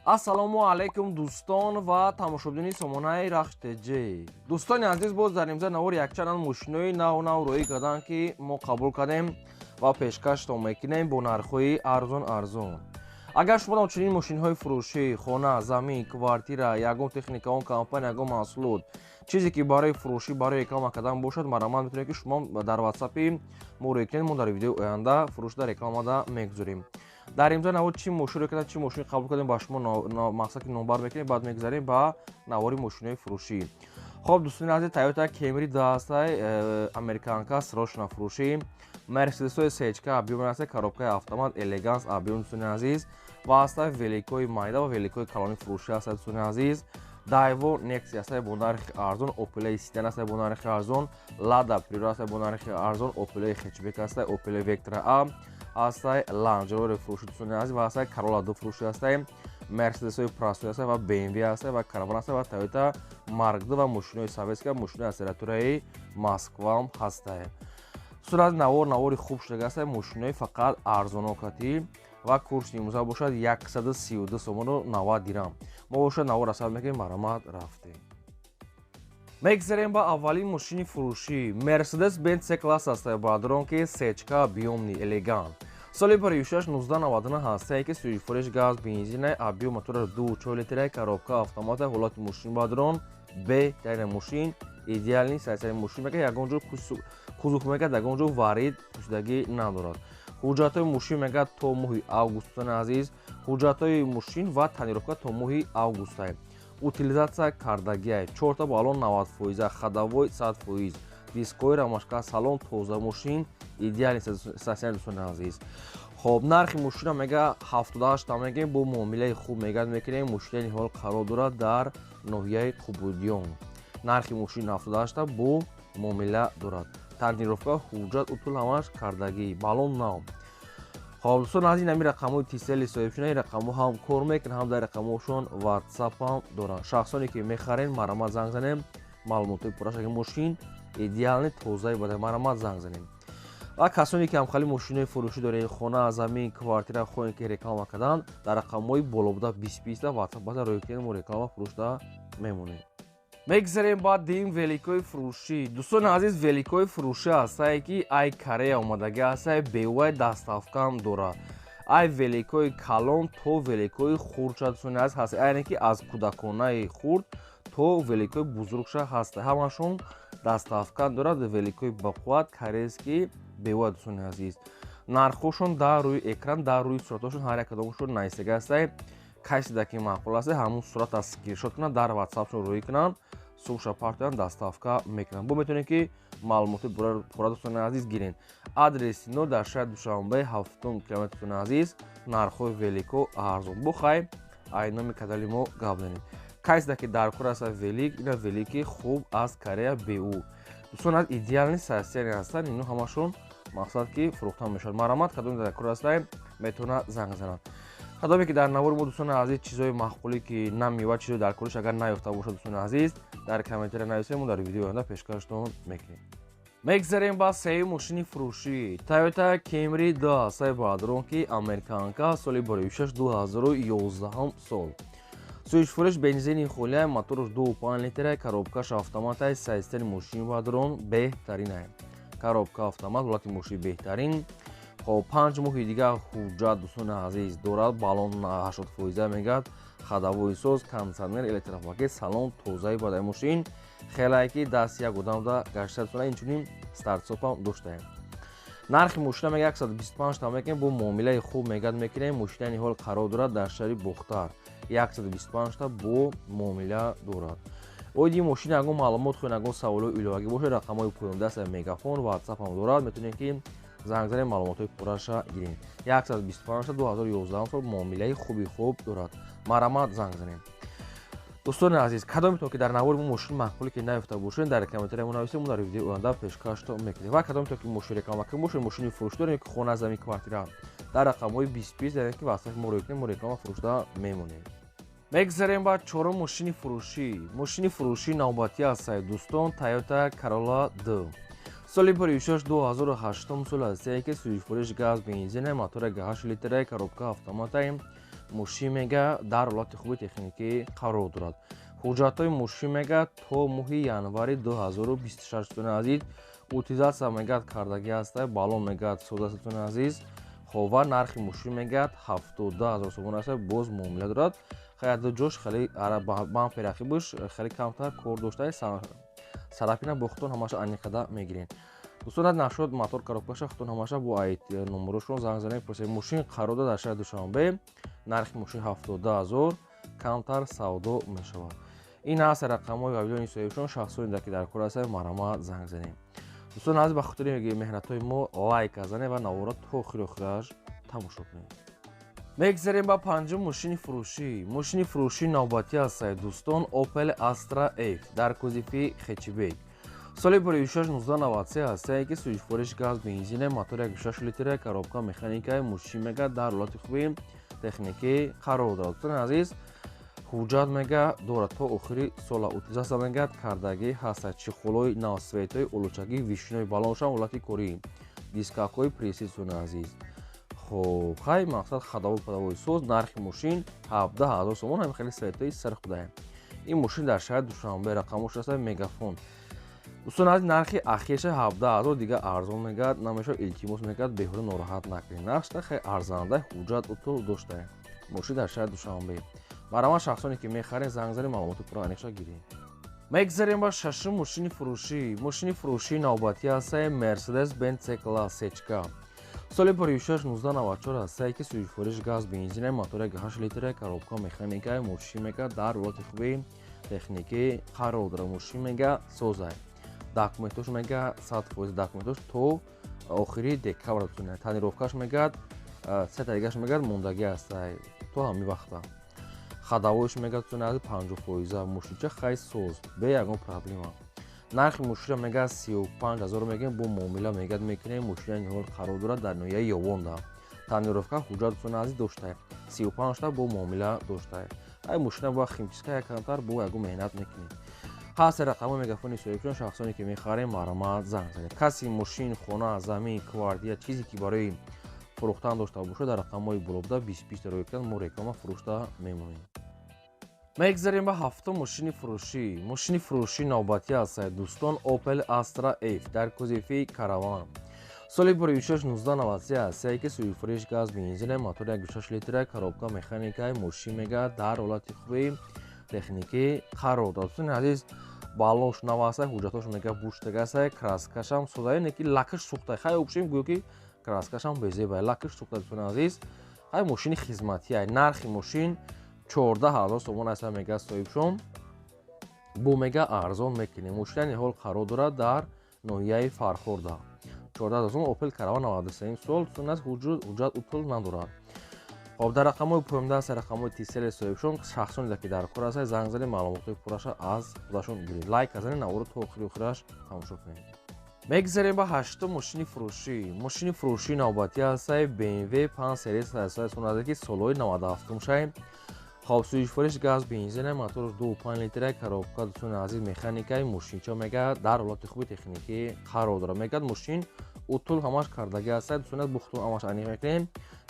ассалому алайкум дӯстон ва тамошобини сомонаи рахштеҷӣ. Дӯстони азиз, боз дар имза навори якчанан мошинои наву рӯӣ карданд, ки мо қабул кардем ва пешкаштон мекунем бо нархҳои арзон. Агар шумо дар чунин мошинҳои фурӯшӣ, хона, замин, квартира, ягон техника, он компания, ягон маҳсулот, чизе ки барои фурӯшӣ, барои реклама кардан бошад, марамат метавонед ки шумо дар ватсапи мо рӯй кунед. Мо дар видеои оянда фурӯшида рекламада мегузорем. дар имза навор чӣ мошин рӯй кардем, чӣ мошин қабул кардем, ба шумо мақсад ки номбар мекунем, баъд мегзарем ба навори мошинои фурӯшӣ. Хоб дӯстони азиз, Toyota Camry 2 ҳастай, американка срочно фурӯшӣ, Mercedes сечка объём ҳастай, коробкаи автомат, Elegance объём дӯстони азиз ва ҳастай великои майда ва великои калони фурӯшӣ ҳастай дӯстони азиз. Daewoo Nexi ҳастай бо нархи арзон, Opel Ascend ҳастай бо нархи арзон, Lada Priora ҳастай бо нархи арзон, Opel Hatchback ҳастай, Opel Vectra A ҳастай, Land Rover фурӯшӣ дӯстони азиз ва ҳастай Corolla 2 фурӯшӣ ҳастай, Mercedes Prasto ҳастай ва BMW ҳастай ва Caravan ҳастай ва Toyota Mark II ва мошинои советска, мошинои акселератураи Moskva ҳастай. Дӯстони навори хуб шуда ҳастай, мошинои фақат арзонокатӣ ва курси имрӯза бошад 132 сомону 90 дирам. Мо бошад навор расад мекунем, марамат рафтем. Мегзарем ба аввалин мошини фурӯшӣ. Mercedes-Benz C-класс ҳастай, бадронки сечка объёмни элегант. Соли 2006 1999 ҳастай, ки сӯзишвориш газ, бензина, объём мотора 2.4 литра, коробка автомата, ҳолати мошин бадрон, Б тарина мошин, идеални сайсари мошин мека, ягон ҷо кузух мека, ягон ҷо варид пӯшидагӣ надорад. ҳуҷҷатҳои мошин мека то моҳи август дӯстони азиз, ҳуҷҷатҳои мошин ва танировка то моҳи августай. Утилизатсия кардагиай 4 та баллон 90%, ходовой 100%, дискои рамашка, салон тоза мошин, идеални сайсари дӯстони азиз. Хоб, нархи мошина мега 78 та мегем, бо муомилаи хуб мегад мекунем. Мошини ҳол қарор дорад дар ноҳияи Қубудиён. Нархи мошин 78 та бо муомила дорад. Танировка, ҳуҷҷат, утул ҳамаш кардагӣ, баллон нав. Хоб дӯстон азиз, ин ҳамин рақамҳои тисели соҳибшуна, ин рақамҳо ҳам кор мекунанд, ҳам дар рақамҳошон WhatsApp ҳам доранд. Шахсоне ки мехарен, марамат занг занем, маълумотои пуррашаги мошин, идеални тозаи бадай марамат занг занем. ва касоне ки ҳамхали мошинои фурӯшӣ доред, хона, замин, квартира хоҳед ки реклама кардан, дар рақамҳои болобуда 20 WhatsApp баъда рӯй кунед, мо реклама фурӯшда мемонем. Мегзарем ба дим великои фурӯшӣ. Дӯстони азиз, великои фурӯшӣ ҳастай, ки ай Корея омадагӣ ҳастай, беҳоят даставкам дорад. Ай великои калон то великои хурдша дӯстони азиз ҳастай, айне ки аз кӯдаконаи хурд то великои бузургша ҳастай. Ҳамашон даставкам дорад. Великои бақувват корейский беҳоят дӯстони азиз. Нархҳошон дар рӯи экран, дар рӯи суратҳошон ҳар як кадомашон навистагӣ ҳастай. Кайсида ки маъқул ҳастай, ҳамун сурата скриншот кунанд, дар WhatsAppшон рӯй кунанд, сумша партоянд, доставка мекунанд. Бо метавонед ки маълумоти пурра дӯстони азиз гиред. Адреси но дар шаҳри Душанбе 7 километр дӯстони азиз. Нархҳои велико арзон. Бухай ай номи канали мо гап занед. Кайсида ки дар кор ҳаста велик, ина велики хуб аз Корея БУ. Дӯстони азиз, идеални сайсиани ҳастанд, ино ҳамашон мақсад ки фурӯхта мешавад. марамат кадоме дар кор ҳастанд, метавонад занг занад. кадоме ки дар навори мо дӯстони азиз чизҳои махқулӣ ки намева, чизҳои дар кориш агар наёфта бошад дӯстони азиз, дар комментария нависед, мо дар видеои оянда пешкаштон мекунем. Мегзарем ба сеюм мошини фурӯшӣ. Toyota Camry 2 ҳастай, бадронки американка, соли 2006 2011 сол. Сӯзишвориш бензини холия, мотораш 2.5 литра, коробкаш автоматай, сайстани мошини бадрон беҳтаринай. Коробка автомат, ҳолати мошини беҳтарин. хоб 5 моҳи дигар ҳуҷҷат дӯстони азиз дорад, баллон 80% мегад, ходовой соз, кондитсионер, электропакет, салон тозаи бадай мошин, хелайки даст як одамда гашта дӯстона, инчунин стартсопам доштаем. нархи мошина мега 125 та мекунем, бо муомилаи хуб мегад мекунем. Мошинани ҳол қарор дорад дар шаҳри Бухтар, 125 та бо муомила дорад. оиди мошин ягон маълумот хоҳед, ягон саволҳои иловагӣ бошад, рақамҳои поёнда ҳастанд, мегафон, WhatsApp ҳам дорад, метавонед ки занг занем, маълумотои пурраша гирем. 125 та 2011 сол, муомилаи хуби хуб дорад. марамат занг занем. дӯстони азиз, кадометон ки дар навори мо мошин махқулӣ ки наёфта бошед, дар комментария мо нависед, мо дар видеои оянда пешкаштон мекунем. ва кадометон ки мошин реклама кунем бошед, мошини фурӯш дорем ки хона, замин, квартира, дар рақамҳои 20 яъне ки васфи мо рӯй кунем, мо реклама фурӯшда мемонем. Мегзарем ба чорум мошини фурӯшӣ. Мошини фурӯшӣ навбатӣ ҳастай, дӯстон, Toyota Corolla 2. соли 2006 2008 сол ҳастай, ки сӯзишвориш газ, бензина, мотора 8 литра, коробка автоматай, мушин мега дар ҳолати хуби техникӣ қарор дорад. ҳуҷҷатҳои мушин мега то моҳи январи 2026 дӯстони азиз утилизатсия мегӯяд кардагӣ ҳастай, баллон мегӯяд соза дӯстони азиз. хоб ва нархи мушин мегӯяд 70 000 сомон ҳастай, боз муомила дорад. хеле ҷош хеле бампери буш хеле камтар кор доштаи сарафина бо хутон ҳамаша аниқада мегирен. дӯстон нашод мотор коробкаша хутон ҳамаша бо айт номерошон занг занед пурсед. мушин қарор дар шаҳри Душанбе, нархи мушин 70 000 камтар савдо мешавад. ин аст рақамҳои вавилони соҳибшон шахсони ки дар кор ҳастанд марама занг занед. дӯстон азиз ба хотири меҳнатҳои мо лайк занед ва навора то охири охираш тамошо кунед. мегзарем ба панҷум мошини фурӯшӣ. мошини фурӯшии навбатӣ ҳастад дӯстон Opel Astra F дар кузифи хечбек. соли 1693 ҳастад ки сӯзишвориш газ бензин мотори 1.6 литра коробка механикаи мушин мега дар ҳолати хуби техникӣ қарор дорад. дӯстони азиз ҳуҷҷат мега дорад то охири сола утилизатсия мегӯяд кардагӣ ҳастад. чихолҳои навсветҳои улучагӣ вишинои балоншам ҳолати корӣ дискакҳои преси дӯстони азиз. хоб хай мақсад хадавои падавои соз. нархи мошин 17 000 сомон ҳамин хеле светои сар худаем. ин мошин дар шаҳри Душанбе рақамош аст мегафон. дӯстон аз нархи ахирша 17 000 дигар арзон мегӯяд намешавад илтимос мекард беҳуда нороҳат накунед. нархша хеле арзанда ҳуҷҷат утул доштаем. мошин дар шаҳри Душанбе. барои шахсоне ки мехаред занг занед маълумоти пурра аниқша гиред. мегзарем ба шашум мошини фурӯшӣ. мошини фурӯшии навбатӣ ҳастад Mercedes-Benz C-Class H-K. соли 1694 ҳастад ки сӯзишвориш газ бензин мотори 1.8 литра коробка механикаи мошин мега дар ҳолати хуби техникӣ қарор дорад. мошин мега созад. документош мега 100% документош то охири декабр дӯстон. танировкаш мегӯяд се таригаш мегӯяд мондагӣ ҳастад то ҳамин вақта. хадавоиш мегӯяд дӯстони азиз 50%. мошинча хай соз бе ягон проблема. нархи мошина мега 35 000 мегӯем бо муомила мегӯяд мекунем. мошина ниҳол қарор дорад дар ноҳияи Ёвонда. танировка ҳуҷҷат дӯстони азиз доштаед 35 та бо муомила доштаед. ай мошина бо химчиска якамтар бо ягон меҳнат мекунед. ҳаст рақамҳои мегафони соҳибшон шахсоне ки мехарем маромат занг занед. каси мошин хона замин квартира чизе ки барои фурӯхтан дошта бошад дар рақамҳои болобуда 20 рӯй кунад мо реклама фурӯшта мемонем. мегзарем ба ҳафтум мошини фурӯшӣ. мошини фурӯшии навбатӣ ҳастад дӯстон Opel Astra F дар кузифи караван. соли 1693 ҳастад ки сӯзишвориш газ бензин мотори 1.6 литра коробка механикаи мошин мега дар ҳолати хуби техникӣ қарор дорад. дӯстони азиз баллонш нав ҳастад, ҳуҷҷатош мега буштага ҳастад, краскашам созаи не ки лакаш сӯхта хай обшем гӯё ки краскашам безебай лакаш сӯхта. дӯстони азиз ҳай мошини хизматӣ ай. нархи мошин 14 000 сомон ҳастад мега соҳибшон бо мега арзон мекунем. мошина ниҳол қарор дорад дар ноҳияи Фархорда. 14 000 сомон Opel Caravan 93 сол дӯстони азиз ҳуҷҷат утул надорад. хоб дар рақамҳои поёмда ҳаст рақамҳои тисели соҳибшон шахсоне ки дар кор ҳастанд занг занед маълумоти пурраша аз худашон гиред. лайк занед навора то охири охираш тамошо кунед. мегзарем ба ҳаштум мошини фурӯшӣ. мошини фурӯшии навбатӣ ҳастад BMW 5 серия 100 ки солҳои 97 шай. хоб сӯзишвориш газ бензин мотор 2.5 литра коробка дӯстони азиз механикаи мошинча мега дар ҳолати хуби техникӣ қарор дорад. мегӯяд мошин утул ҳамаш кардагӣ ҳастад. дӯстони азиз бо хутон ҳамаш аниқ мекунем.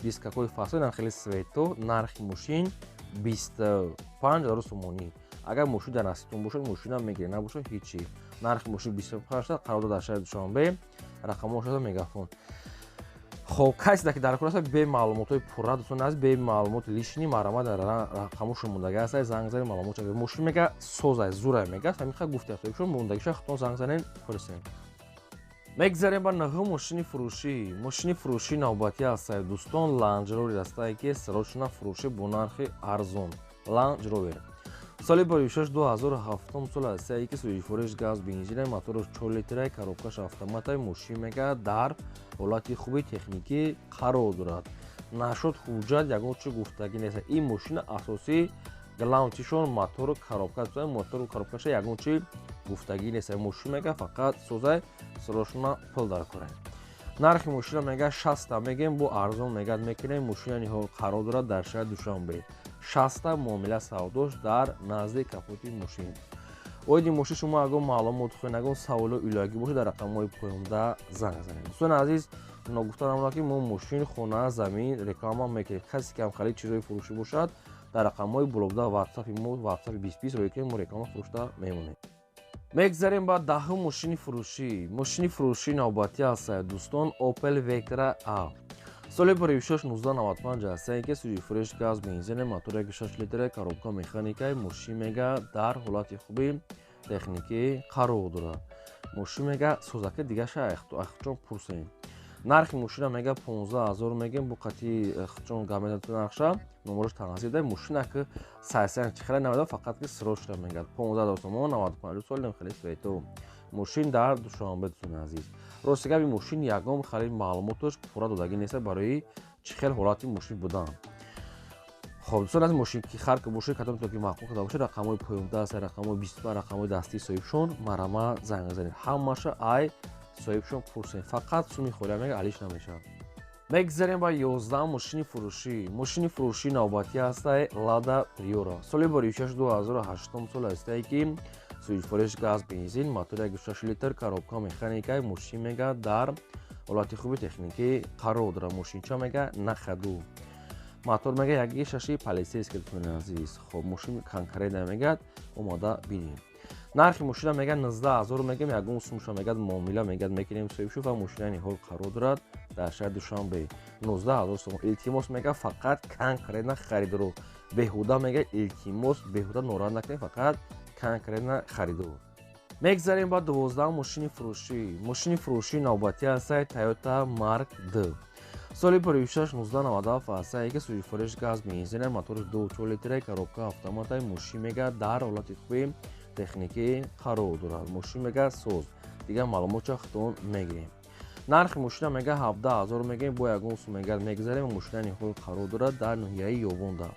дискакҳои фасои хеле свето. нархи мошин 25 000 сомонӣ. агар мошин дар насибтон бошад мошина мегиред, набошад ҳичи. нархи мошин 25 қарор дорад дар шаҳри Душанбе. рақамош аст мегафон. хоб касе ки дар кор аст бе маълумотои пурра дӯстони азиз бе маълумоти лишни маромат дар рақамош мондагӣ аст занг занед маълумот чакед. мошин мега созай зурай мегӯяд ҳамин ха гуфта соҳибшон мондагиша хутон занг занед пурсед. мегзарем ба наҳум мошини фурӯшӣ. мошини фурӯшии навбатӣ ҳастад дӯстон Land Rover ҳастад ки сирочна фурӯшӣ бо нархи арзон. Land Rover соли 2007 сол ҳастад ки сӯзишвориш газ бензин мотори 4 литра коробкаш автоматаи мошин мега дар ҳолати хуби техникӣ қарор дорад. нашуд ҳуҷҷат ягон чӣ гуфтагӣ нест. ин мошина асосии глаунчишон мотору коробка мотору коробкаша ягон чӣ гуфтагӣ нест. мошин мега фақат созай срочна пул дар кора. нархи мошина мега 60 мегем бо арзон мегӯяд мекунем. мошина ниҳол қарор дорад дар шаҳри Душанбе. 60 муомила савдош дар назди капоти мошин. оиди мошин шумо агон маълумот хоҳед агон саволо иловагӣ бошад дар рақамҳои поёмда занг занед. дӯстони азиз нагуфта намуда ки мо мошин, хона, замин реклама мекунем. Касе ки ҳам халид чизои фурӯшӣ бошад, дар рақамҳои блогда WhatsApp-и мо, WhatsApp-и 2020 рӯи ки мо реклама фурӯшта мемонем. мегзарем ба 10 мошини фурӯшӣ. Мошини фурӯшии навбатӣ ҳастад дӯстон, Opel Vectra A. соли бори 1695 ҳастанд ки суҷи фурӯш газ бензин мотори 6 литр коробка механикаи мошин мега дар ҳолати хуби техникӣ қарор дорад. мошин мега созаки дигаша ахчон пурсем. нархи мошина мега 15000 мегем бу қати ахчон гамедатун нархша номераш танҳазир дай мошина ки сайсан чихара навада фақат ки срочна мегад 15000 сомон 95 соли хеле свето. мошин дар Душанбе дӯстон азиз. рости габи мошин ягон хали маълумоташ пурра додагӣ неста барои чӣ хел ҳолати мошин будан. خب دوستان از ماشین که خرک باشه کدام تو که معقول کدام باشه رقم‌های پایونده است رقم‌های 20 رقم‌های دستی صاحبشون مرما زنگ بزنید همه‌ش ای صاحبشون پرسین فقط سومی خوره میگه علیش نمیشه بگذاریم با 11 ماشین فروشی نوبتی هست لادا پریورا سال باریشش 2008 سال است که سویچ فروش گاز بنزین موتور 6 لیتر коробка механикаи ماشین میگه در حالت خوب تکنیکی قرار داره ماشین چا میگه نخدو мотор мега 1.6 палисейский дӯстони азиз. хоб мошин конкретно мегад омода бинем. нархи мошина мега 19000 мегам ягон сумша мегад муомила мегад мекунем соҳибшӯ ва мошинани ҳол қарор дорад дар шаҳри Душанбе 19000 сомон. илтимос мега фақат конкретно харидоро беҳуда мега илтимос беҳуда нораҳат накунем фақат конкретно харидор. мегзарем ба 12 мошини фурӯшии навбатӣ ҳаст Toyota Mark D. соли бори 1697 ҳаст ки суҷи фурӯш газ бензин мотори 2.4 литр коробка автоматаи мошин мега дар ҳолати хуби техникӣ қарор дорад. мошин мега соз дигар маълумотша худон мегирем. нархи мошина мега 17000 мегем бо ягон сум мегад мегзарем мошинани ҳол қарор дорад дар ноҳияи ёбонда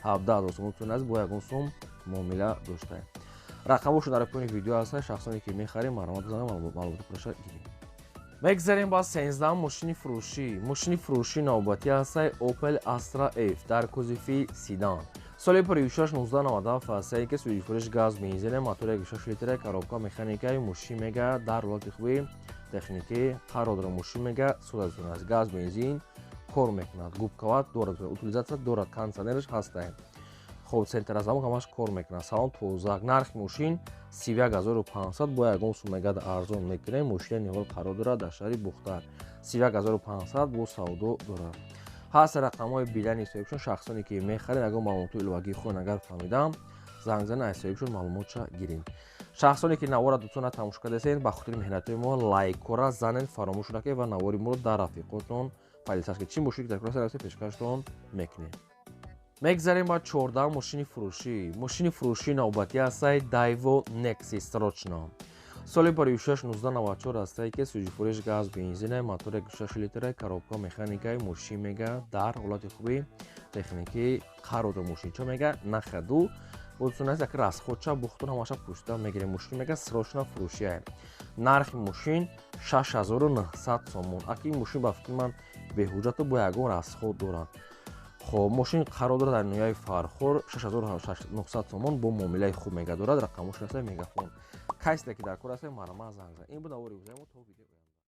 17000 сом аз бо ягон сум муомила доштаем. рақамошо дар поини видео ҳаст шахсоне ки мехарем маълумоти пурраша гирем. мегзарем ба 13 мошини фурӯшии навбатӣ ҳаст Opel Astra F дар кузофи седан. соли бори 1697 ҳаст ки суҷи фурӯш газ бензин мотори 6 литр коробка механикаи мошин мега дар ҳолати хуби техникӣ қарор дорад. мошин мега сӯзатун аст газ бензин кор мекунад губковат дорад утилизатсия дорад кондитсионераш ҳастанд. хоб центразамон ҳамаш кор мекунад салон тозак. нархи мошин 31500 бо ягон сум мегад арзон мекунем мошинани ҳол қарор дорад дар шаҳри бухтар 31500 бо савдо дорад. ҳаст рақамҳои билани соҳибшон шахсоне ки мехарен ягон маълумоти иловагии худон агар фаҳмидам занг зана аз соҳибшон маълумотша гирем. шахсоне ки навора дӯстона тамошо кардасен ба хотири меҳнатои мо лайкора занен фаромӯш накунед ва навори моро дар рафиқотон пайдасаш ки чӣ мошини дар кураса пешкаштон мекунем. мегзарем ба 14 мошини фурӯшии навбатӣ ҳаст Daewoo Nexi срочно. соли бори 1694 ҳаст ки суҷи фурӯш газ бензин мотори 6 литр коробка механикаи мошин мега дар ҳолати хуби техникӣ қарор дорад. мошинча мега нахаду бӯдсунаст як расходча бухтон ҳамаша пушта мегирем мошин мега срочно фурӯшия. нархи мошин 6900 сомон. аки ин мошин ба фикри ман беҳуҷату бо ягон расход дорад. خب ماشین قرار داره در نویای فرخور 6900 سومون با معامله خوب میگه دارد رقمش هست میگه فون کسی که در کار است مرا زنگ زد این بود اوری تو ویدیو